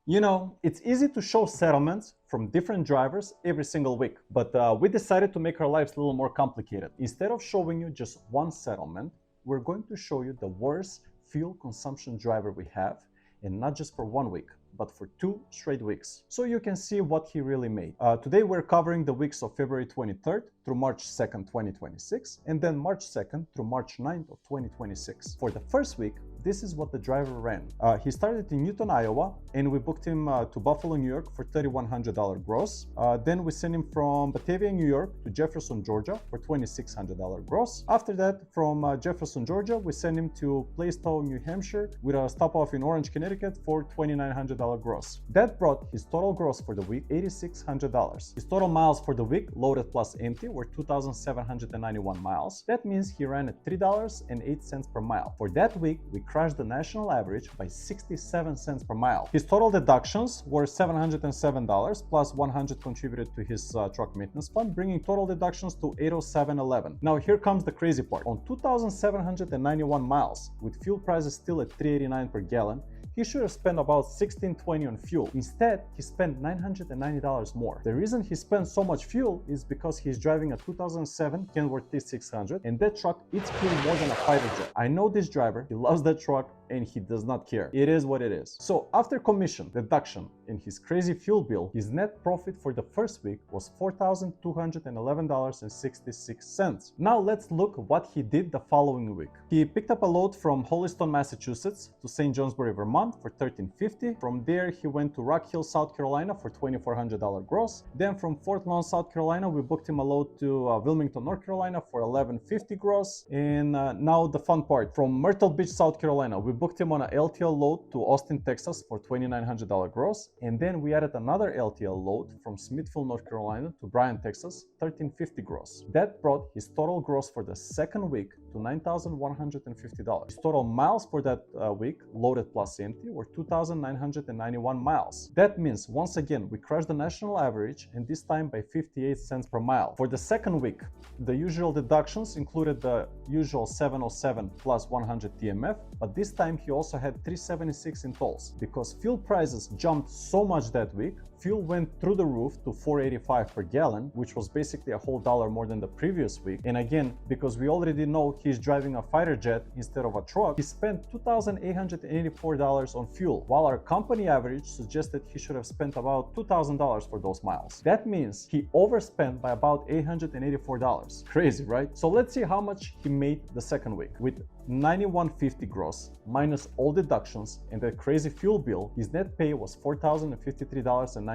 You know, it's easy to show settlements from different drivers every single week, but we decided to make our lives a little more complicated. Instead of showing you just one settlement, we're going to show you the worst fuel consumption driver we have, and not just for 1 week, but for 2 straight weeks, so you can see what he really made. Today we're covering the weeks of February 23rd through March 2nd, 2026, and then March 2nd through March 9th of 2026. For the first week, this is what the driver ran. He started in Newton, Iowa, and we booked him to Buffalo, New York for $3,100 gross. Then we sent him from Batavia, New York to Jefferson, Georgia for $2,600 gross. After that, from Jefferson, Georgia, we sent him to Plaistow, New Hampshire with a stop off in Orange, Connecticut for $2,900 gross. That brought his total gross for the week $8,600. His total miles for the week, loaded plus empty, were 2,791 miles. That means he ran at $3.08 per mile. For that week, we crashed the national average by 67 cents per mile. His total deductions were $707 plus 100 contributed to his truck maintenance fund, bringing total deductions to $807.11. Now here comes the crazy part. On 2,791 miles, with fuel prices still at $3.89 per gallon, he should have spent about $16.20 on fuel. Instead, he spent $990 more. The reason he spent so much fuel is because he's driving a 2007 Kenworth T600, and that truck eats fuel more than a fighter jet. I know this driver, he loves that truck, and he does not care. It is what it is. So after commission, deduction, and his crazy fuel bill, his net profit for the first week was $4,211.66. Now let's look what he did the following week. He picked up a load from Holliston, Massachusetts to St. Johnsbury, Vermont for $1,350. From there, he went to Rock Hill, South Carolina for $2,400 gross. Then from Fort Lawn, South Carolina, we booked him a load to Wilmington, North Carolina for $1,150 gross. And now the fun part. From Myrtle Beach, South Carolina, we booked him on a LTL load to Austin, Texas for $2,900 gross. And then we added another LTL load from Smithville, North Carolina to Bryan, Texas, $1,350 gross. That brought his total gross for the second week to $9,150. His total miles for that week, loaded plus empty, were 2,991 miles. That means, once again, we crashed the national average, and this time by 58 cents per mile. For the second week, the usual deductions included the usual 707 plus 100 TMF, but this time he also had 376 in tolls. Because fuel prices jumped so much that week, fuel went through the roof to $4.85 per gallon, which was basically a whole dollar more than the previous week. And again, because we already know he's driving a fighter jet instead of a truck, he spent $2,884 on fuel, while our company average suggested he should have spent about $2,000 for those miles. That means he overspent by about $884. Crazy, right? So let's see how much he made the second week. With $9,150 gross minus all deductions and that crazy fuel bill, his net pay was $4,053.99.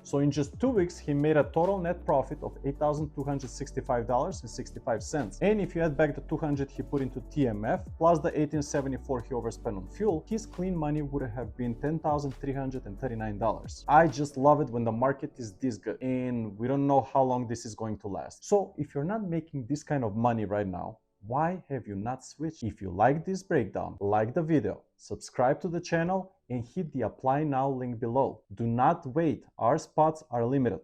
So in just 2 weeks, he made a total net profit of $8,265.65. And if you add back the $200 he put into TMF plus the $1,874 he overspent on fuel, his clean money would have been $10,339. I just love it when the market is this good, and we don't know how long this is going to last. So if you're not making this kind of money right now, why have you not switched? If you like this breakdown, like the video, subscribe to the channel, and hit the apply now link below. Do not wait, our spots are limited.